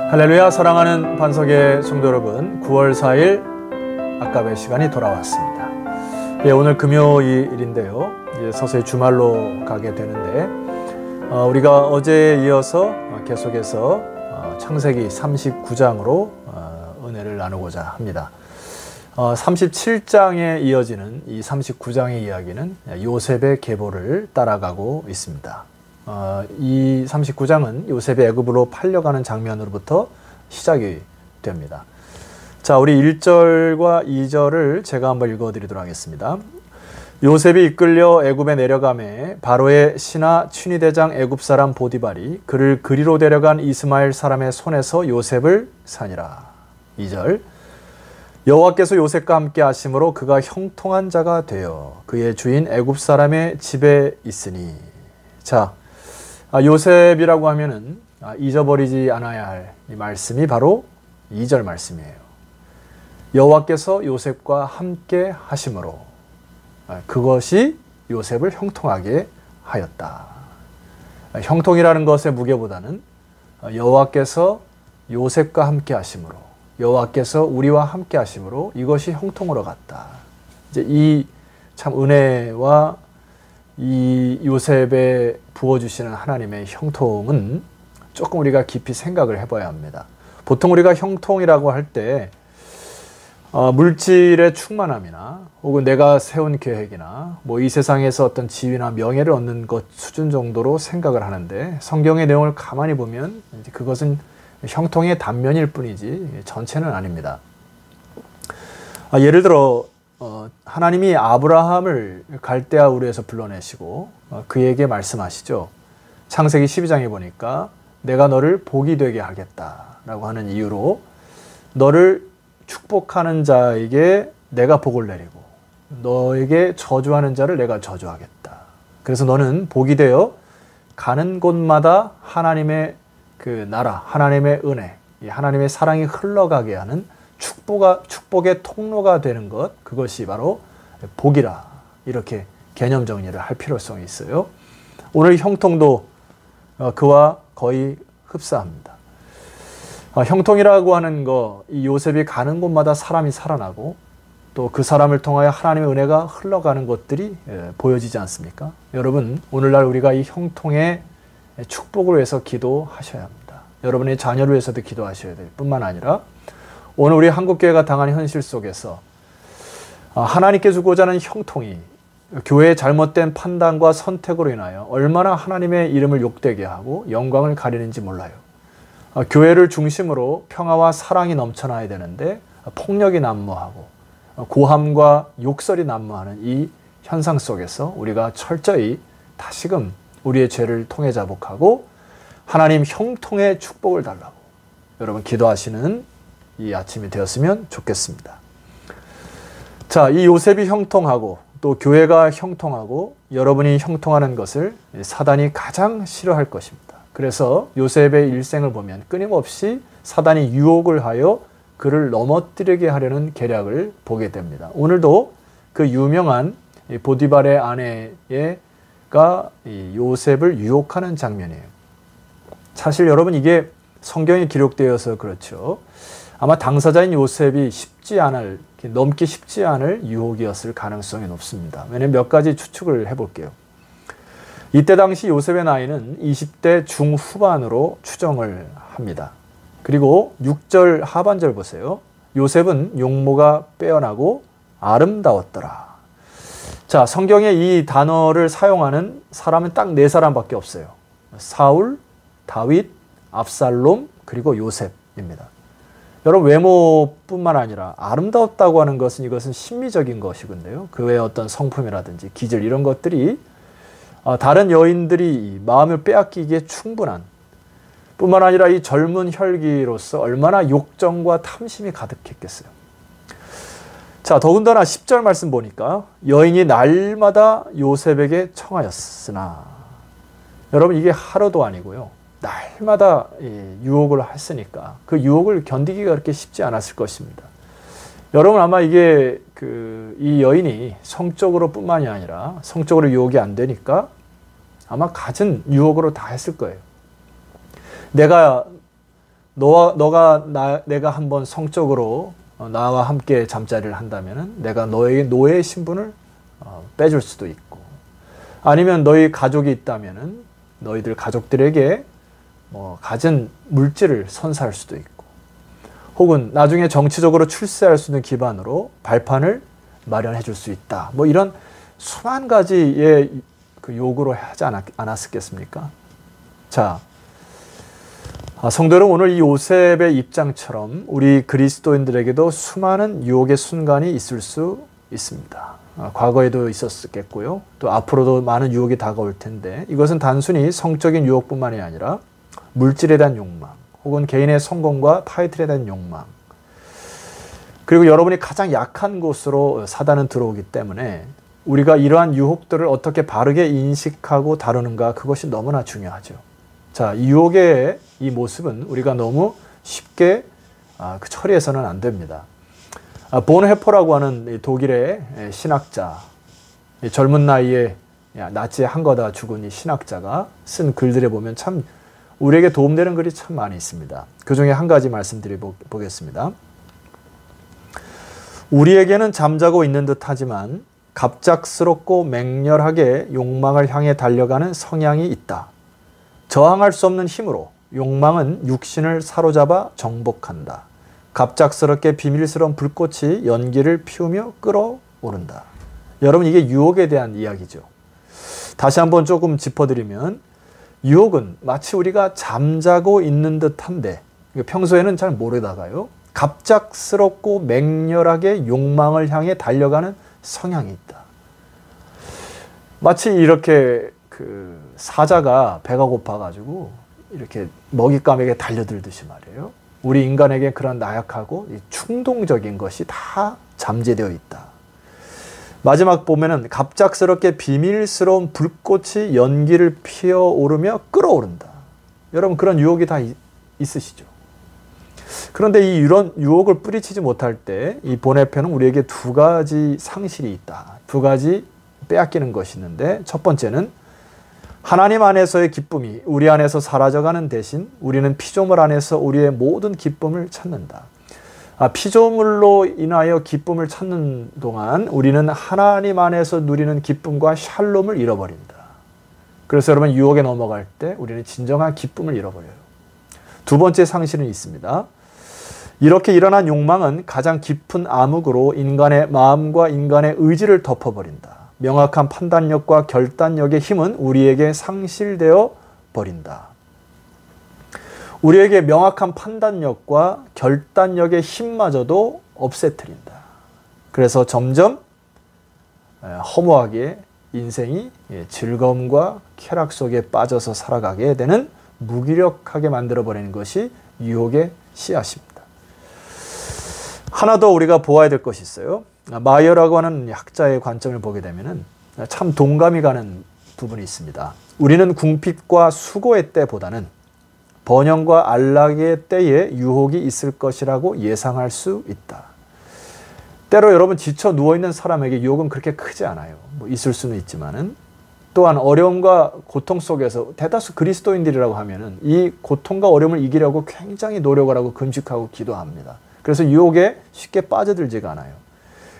할렐루야. 사랑하는 반석의 성도 여러분, 9월 4일 아까의 시간이 돌아왔습니다. 오늘 금요일인데요. 서서히 주말로 가게 되는데 우리가 어제에 이어서 계속해서 창세기 39장으로 은혜를 나누고자 합니다. 37장에 이어지는 이 39장의 이야기는 요셉의 계보를 따라가고 있습니다. 이 39장은 요셉이 애굽으로 팔려가는 장면으로부터 시작이 됩니다. 자, 우리 1절과 2절을 제가 한번 읽어드리도록 하겠습니다. 요셉이 이끌려 애굽에 내려가매 바로의 신하 춘희대장 애굽 사람 보디발이 그를 그리로 데려간 이스마엘 사람의 손에서 요셉을 사니라. 2절 여호와께서 요셉과 함께 하심으로 그가 형통한 자가 되어 그의 주인 애굽 사람의 집에 있으니. 자, 요셉이라고 하면은 잊어버리지 않아야 할 이 말씀이 바로 2절 말씀이에요. 여호와께서 요셉과 함께 하심으로 그것이 요셉을 형통하게 하였다. 형통이라는 것의 무게보다는 여호와께서 요셉과 함께 하심으로, 여호와께서 우리와 함께 하심으로 이것이 형통으로 갔다. 이제 이 참 은혜와 이 요셉에 부어주시는 하나님의 형통은 조금 우리가 깊이 생각을 해봐야 합니다. 보통 우리가 형통이라고 할 때 물질의 충만함이나 혹은 내가 세운 계획이나 뭐 이 세상에서 어떤 지위나 명예를 얻는 것 수준 정도로 생각을 하는데, 성경의 내용을 가만히 보면 이제 그것은 형통의 단면일 뿐이지 전체는 아닙니다. 예를 들어 하나님이 아브라함을 갈대아 우르에서 불러내시고 그에게 말씀하시죠. 창세기 12장에 보니까 내가 너를 복이 되게 하겠다라고 하는 이유로 너를 축복하는 자에게 내가 복을 내리고 너에게 저주하는 자를 내가 저주하겠다. 그래서 너는 복이 되어 가는 곳마다 하나님의 그 나라, 하나님의 은혜, 하나님의 사랑이 흘러가게 하는 축복의 통로가 되는 것, 그것이 바로 복이라. 이렇게 개념 정리를 할 필요성이 있어요. 오늘 형통도 그와 거의 흡사합니다. 형통이라고 하는 거, 이 요셉이 가는 곳마다 사람이 살아나고 또 그 사람을 통하여 하나님의 은혜가 흘러가는 것들이 보여지지 않습니까? 여러분, 오늘날 우리가 이 형통의 축복을 위해서 기도하셔야 합니다. 여러분의 자녀를 위해서도 기도하셔야 될 뿐만 아니라 오늘 우리 한국교회가 당한 현실 속에서 하나님께 주고자 하는 형통이 교회의 잘못된 판단과 선택으로 인하여 얼마나 하나님의 이름을 욕되게 하고 영광을 가리는지 몰라요. 교회를 중심으로 평화와 사랑이 넘쳐나야 되는데 폭력이 난무하고 고함과 욕설이 난무하는 이 현상 속에서 우리가 철저히 다시금 우리의 죄를 통해 자복하고 하나님 형통의 축복을 달라고 여러분 기도하시는 이 아침이 되었으면 좋겠습니다. 자, 이 요셉이 형통하고 또 교회가 형통하고 여러분이 형통하는 것을 사단이 가장 싫어할 것입니다. 그래서 요셉의 일생을 보면 끊임없이 사단이 유혹을 하여 그를 넘어뜨리게 하려는 계략을 보게 됩니다. 오늘도 그 유명한 보디발의 아내가 요셉을 유혹하는 장면이에요. 사실 여러분 이게 성경에 기록되어서 그렇죠. 아마 당사자인 요셉이 넘기 쉽지 않을 유혹이었을 가능성이 높습니다. 왜냐하면 몇 가지 추측을 해볼게요. 이때 당시 요셉의 나이는 20대 중후반으로 추정을 합니다. 그리고 6절 하반절 보세요. 요셉은 용모가 빼어나고 아름다웠더라. 자, 성경에 이 단어를 사용하는 사람은 딱 4사람밖에 없어요. 사울, 다윗, 압살롬, 그리고 요셉입니다. 여러분, 외모뿐만 아니라 아름다웠다고 하는 것은 이것은 심미적인 것이건데요. 그 외에 어떤 성품이라든지 기질 이런 것들이 다른 여인들이 마음을 빼앗기기에 충분한, 뿐만 아니라 이 젊은 혈기로서 얼마나 욕정과 탐심이 가득했겠어요. 자, 더군다나 10절 말씀 보니까 여인이 날마다 요셉에게 청하였으나, 여러분 이게 하루도 아니고요. 날마다 유혹을 했으니까 그 유혹을 견디기가 그렇게 쉽지 않았을 것입니다. 여러분 아마 이게 이 여인이 성적으로 뿐만이 아니라 성적으로 유혹이 안 되니까 아마 갖은 유혹으로 다 했을 거예요. 내가 내가 한번 성적으로 나와 함께 잠자리를 한다면은 내가 너에게 노예의 신분을 빼줄 수도 있고, 아니면 너희 가족이 있다면은 너희들 가족들에게 가진 물질을 선사할 수도 있고, 혹은 나중에 정치적으로 출세할 수 있는 기반으로 발판을 마련해 줄 수 있다. 이런 수만 가지의 그 요구를 하지 않았겠습니까? 자, 성도 여러분, 오늘 이 요셉의 입장처럼 우리 그리스도인들에게도 수많은 유혹의 순간이 있을 수 있습니다. 과거에도 있었겠고요. 또 앞으로도 많은 유혹이 다가올 텐데, 이것은 단순히 성적인 유혹뿐만이 아니라 물질에 대한 욕망, 혹은 개인의 성공과 타이틀에 대한 욕망, 그리고 여러분이 가장 약한 곳으로 사단은 들어오기 때문에 우리가 이러한 유혹들을 어떻게 바르게 인식하고 다루는가, 그것이 너무나 중요하죠. 자, 이 유혹의 이 모습은 우리가 너무 쉽게 처리해서는 안 됩니다. 본헤퍼라고 하는 독일의 신학자, 젊은 나이에 나치에 한 거다 죽은 이 신학자가 쓴 글들에 보면 참 우리에게 도움되는 글이 참 많이 있습니다. 그 중에 한 가지 말씀드려보겠습니다. 우리에게는 잠자고 있는 듯 하지만 갑작스럽고 맹렬하게 욕망을 향해 달려가는 성향이 있다. 저항할 수 없는 힘으로 욕망은 육신을 사로잡아 정복한다. 갑작스럽게 비밀스러운 불꽃이 연기를 피우며 끓어오른다. 여러분, 이게 유혹에 대한 이야기죠. 다시 한번 조금 짚어드리면, 유혹은 마치 우리가 잠자고 있는 듯한데 평소에는 잘 모르다가요, 갑작스럽고 맹렬하게 욕망을 향해 달려가는 성향이 있다. 마치 이렇게 사자가 배가 고파가지고 이렇게 먹잇감에게 달려들듯이 말이에요. 우리 인간에게 그런 나약하고 충동적인 것이 다 잠재되어 있다. 마지막 보면은 갑작스럽게 비밀스러운 불꽃이 연기를 피어오르며 끓어오른다. 여러분, 그런 유혹이 다 있으시죠? 그런데 이런 유혹을 뿌리치지 못할 때 이 본해편은 우리에게 두 가지 상실이 있다. 두 가지 빼앗기는 것이 있는데, 첫 번째는 하나님 안에서의 기쁨이 우리 안에서 사라져가는 대신 우리는 피조물 안에서 우리의 모든 기쁨을 찾는다. 피조물로 인하여 기쁨을 찾는 동안 우리는 하나님 안에서 누리는 기쁨과 샬롬을 잃어버린다. 그래서 여러분, 유혹에 넘어갈 때 우리는 진정한 기쁨을 잃어버려요. 두 번째 상실은 있습니다. 이렇게 일어난 욕망은 가장 깊은 암흑으로 인간의 마음과 인간의 의지를 덮어버린다. 명확한 판단력과 결단력의 힘은 우리에게 상실되어 버린다. 우리에게 명확한 판단력과 결단력의 힘마저도 없애뜨린다. 그래서 점점 허무하게 인생이 즐거움과 쾌락 속에 빠져서 살아가게 되는, 무기력하게 만들어버리는 것이 유혹의 씨앗입니다. 하나 더 우리가 보아야 될 것이 있어요. 마이어라고 하는 학자의 관점을 보게 되면 참 동감이 가는 부분이 있습니다. 우리는 궁핍과 수고의 때보다는 번영과 안락의 때에 유혹이 있을 것이라고 예상할 수 있다. 때로 여러분, 지쳐 누워있는 사람에게 유혹은 그렇게 크지 않아요. 있을 수는 있지만은, 또한 어려움과 고통 속에서 대다수 그리스도인들이라고 하면은 이 고통과 어려움을 이기려고 굉장히 노력을 하고 금식하고 기도합니다. 그래서 유혹에 쉽게 빠져들지가 않아요.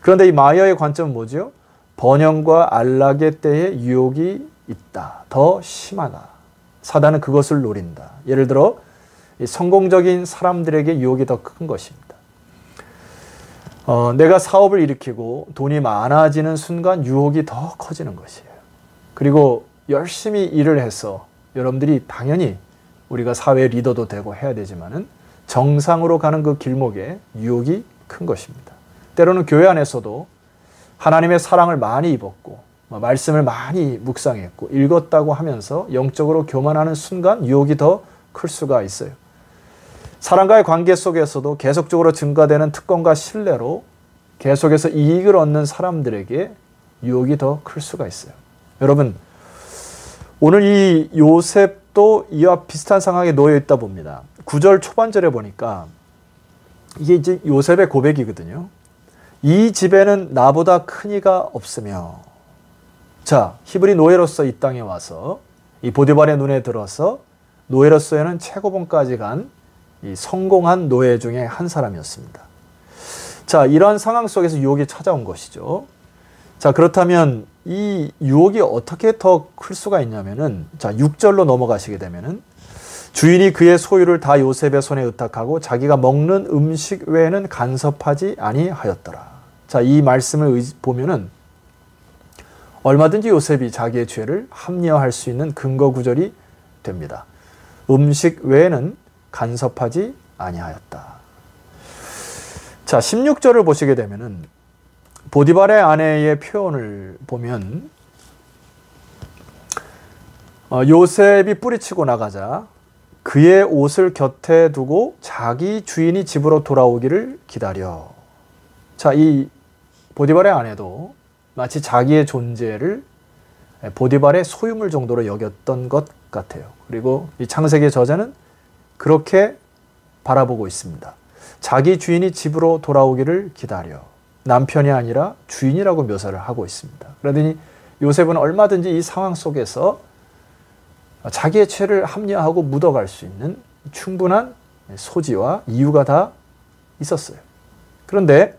그런데 이 마이어의 관점은 뭐죠? 번영과 안락의 때에 유혹이 있다. 더 심하다. 사단은 그것을 노린다. 예를 들어 성공적인 사람들에게 유혹이 더 큰 것입니다. 내가 사업을 일으키고 돈이 많아지는 순간 유혹이 더 커지는 것이에요. 그리고 열심히 일을 해서 여러분들이 당연히 우리가 사회 리더도 되고 해야 되지만은 정상으로 가는 그 길목에 유혹이 큰 것입니다. 때로는 교회 안에서도 하나님의 사랑을 많이 입었고 말씀을 많이 묵상했고 읽었다고 하면서 영적으로 교만하는 순간 유혹이 더 클 수가 있어요. 사람과의 관계 속에서도 계속적으로 증가되는 특권과 신뢰로 계속해서 이익을 얻는 사람들에게 유혹이 더 클 수가 있어요. 여러분, 오늘 이 요셉도 이와 비슷한 상황에 놓여 있다 봅니다. 9절 초반절에 보니까 이게 이제 요셉의 고백이거든요. 이 집에는 나보다 큰 이가 없으며. 자, 히브리 노예로서 이 땅에 와서 이 보디발의 눈에 들어서 노예로서에는 최고봉까지 간 이 성공한 노예 중에 한 사람이었습니다. 자, 이러한 상황 속에서 유혹이 찾아온 것이죠. 자, 그렇다면 이 유혹이 어떻게 더 클 수가 있냐면은, 자, 6절로 넘어가시게 되면은, 주인이 그의 소유를 다 요셉의 손에 의탁하고 자기가 먹는 음식 외에는 간섭하지 아니하였더라. 자, 이 말씀을 보면은 얼마든지 요셉이 자기의 죄를 합리화할 수 있는 근거 구절이 됩니다. 음식 외에는 간섭하지 아니하였다. 자, 16절을 보시게 되면은 보디발의 아내의 표현을 보면 요셉이 뿌리치고 나가자 그의 옷을 곁에 두고 자기 주인이 집으로 돌아오기를 기다려. 자, 이 보디발의 아내도 마치 자기의 존재를 보디발의 소유물 정도로 여겼던 것 같아요. 그리고 이 창세기의 저자는 그렇게 바라보고 있습니다. 자기 주인이 집으로 돌아오기를 기다려. 남편이 아니라 주인이라고 묘사를 하고 있습니다. 그러더니 요셉은 얼마든지 이 상황 속에서 자기의 죄를 합리화하고 묻어갈 수 있는 충분한 소지와 이유가 다 있었어요. 그런데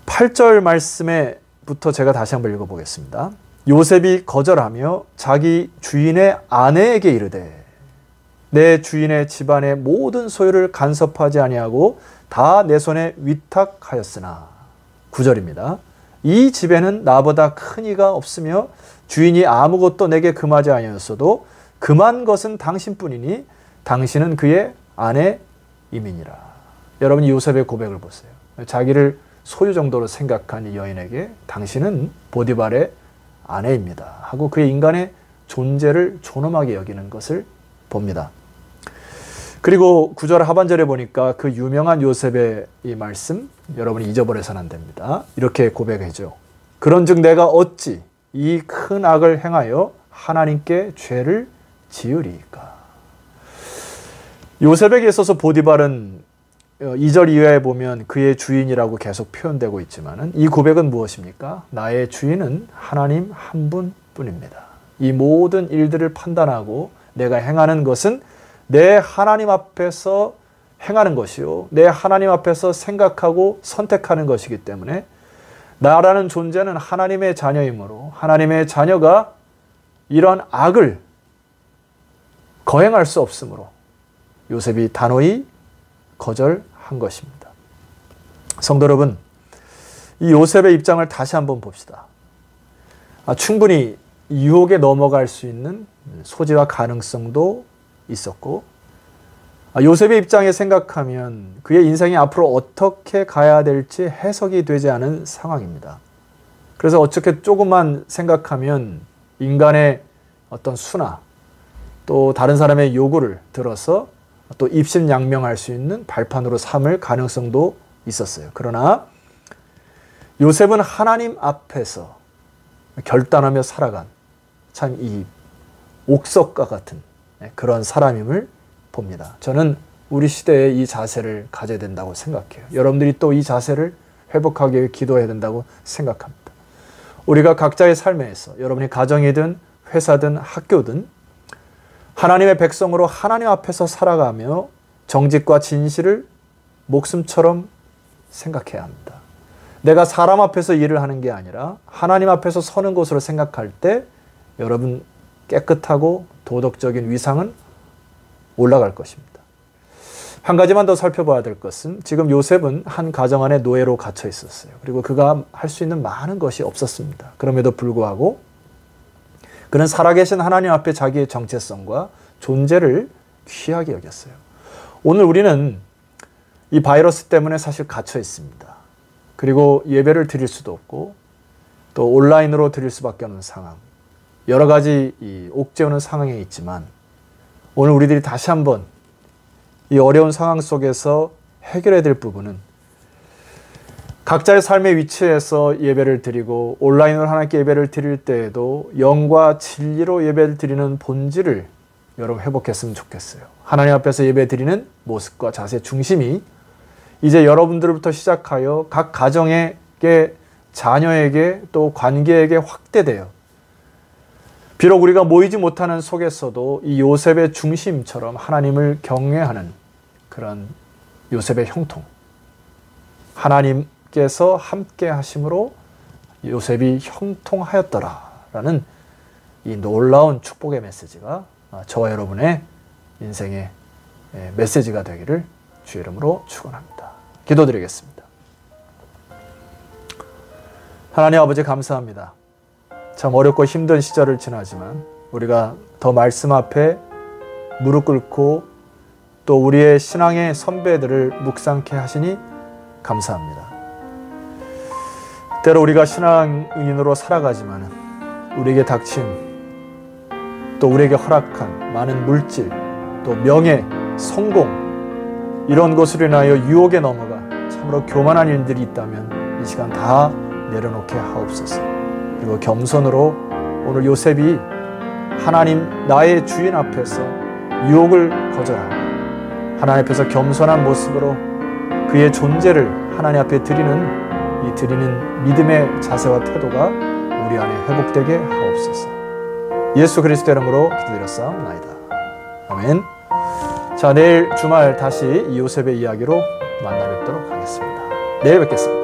8절 말씀에부터 제가 다시 한번 읽어보겠습니다. 요셉이 거절하며 자기 주인의 아내에게 이르되 내 주인의 집안의 모든 소유를 간섭하지 아니하고 다 내 손에 위탁하였으나 9절입니다. 이 집에는 나보다 큰 이가 없으며 주인이 아무것도 내게 금하지 아니하였어도 금한 것은 당신뿐이니 당신은 그의 아내임이니라. 여러분이 요셉의 고백을 보세요. 자기를 소유 정도로 생각한 이 여인에게 당신은 보디발의 아내입니다 하고 그의 인간의 존재를 존엄하게 여기는 것을 봅니다. 그리고 9절 하반절에 보니까 그 유명한 요셉의 이 말씀 여러분이 잊어버려서는 안 됩니다. 이렇게 고백하죠. 그런즉 내가 어찌 이 큰 악을 행하여 하나님께 죄를 지으리이까. 요셉에게 있어서 보디발은 2절 이하에 보면 그의 주인이라고 계속 표현되고 있지만 이 고백은 무엇입니까? 나의 주인은 하나님 한 분뿐입니다. 이 모든 일들을 판단하고 내가 행하는 것은 내 하나님 앞에서 행하는 것이요, 내 하나님 앞에서 생각하고 선택하는 것이기 때문에 나라는 존재는 하나님의 자녀이므로 하나님의 자녀가 이런 악을 거행할 수 없으므로 요셉이 단호히 거절한 것입니다. 성도 여러분, 이 요셉의 입장을 다시 한번 봅시다. 충분히 유혹에 넘어갈 수 있는 소지와 가능성도 있었고, 요셉의 입장에 생각하면 그의 인생이 앞으로 어떻게 가야 될지 해석이 되지 않은 상황입니다. 그래서 어떻게 조금만 생각하면 인간의 어떤 수나 또 다른 사람의 요구를 들어서 또 입신양명할 수 있는 발판으로 삼을 가능성도 있었어요. 그러나 요셉은 하나님 앞에서 결단하며 살아간 참 이 옥석과 같은 그런 사람임을 봅니다. 저는 우리 시대에 이 자세를 가져야 된다고 생각해요. 여러분들이 또 이 자세를 회복하기 위해 기도해야 된다고 생각합니다. 우리가 각자의 삶에서 여러분이 가정이든 회사든 학교든 하나님의 백성으로 하나님 앞에서 살아가며 정직과 진실을 목숨처럼 생각해야 합니다. 내가 사람 앞에서 일을 하는 게 아니라 하나님 앞에서 서는 것으로 생각할 때 여러분 깨끗하고 도덕적인 위상은 올라갈 것입니다. 한 가지만 더 살펴봐야 될 것은 지금 요셉은 한 가정 안에 노예로 갇혀 있었어요. 그리고 그가 할 수 있는 많은 것이 없었습니다. 그럼에도 불구하고 그는 살아계신 하나님 앞에 자기의 정체성과 존재를 귀하게 여겼어요. 오늘 우리는 이 바이러스 때문에 사실 갇혀 있습니다. 그리고 예배를 드릴 수도 없고 또 온라인으로 드릴 수밖에 없는 상황, 여러 가지 옥죄오는 상황에 있지만 오늘 우리들이 다시 한번 이 어려운 상황 속에서 해결해야 될 부분은 각자의 삶의 위치에서 예배를 드리고 온라인으로 하나님께 예배를 드릴 때에도 영과 진리로 예배를 드리는 본질을 여러분 회복했으면 좋겠어요. 하나님 앞에서 예배 드리는 모습과 자세 중심이 이제 여러분들부터 시작하여 각 가정에게, 자녀에게 또 관계에게 확대되어 비록 우리가 모이지 못하는 속에서도 이 요셉의 중심처럼 하나님을 경외하는 그런 요셉의 형통, 하나님께서 함께 하심으로 요셉이 형통하였더라라는 이 놀라운 축복의 메시지가 저와 여러분의 인생의 메시지가 되기를 주의 이름으로 축원합니다. 기도드리겠습니다. 하나님 아버지 감사합니다. 참 어렵고 힘든 시절을 지나지만 우리가 더 말씀 앞에 무릎 꿇고 또 우리의 신앙의 선배들을 묵상케 하시니 감사합니다. 때로 우리가 신앙인으로 살아가지만 우리에게 닥친 또 우리에게 허락한 많은 물질 또 명예, 성공 이런 것으로 인하여 유혹에 넘어가 참으로 교만한 일들이 있다면 이 시간 다 내려놓게 하옵소서. 그리고 겸손으로 오늘 요셉이 하나님 나의 주인 앞에서 유혹을 거절하고 하나님 앞에서 겸손한 모습으로 그의 존재를 하나님 앞에 드리는 믿음의 자세와 태도가 우리 안에 회복되게 하옵소서. 예수 그리스도 이름으로 기도드렸사옵나이다. 아멘. 자, 내일 주말 다시 이 요셉의 이야기로 만나 뵙도록 하겠습니다. 내일 뵙겠습니다.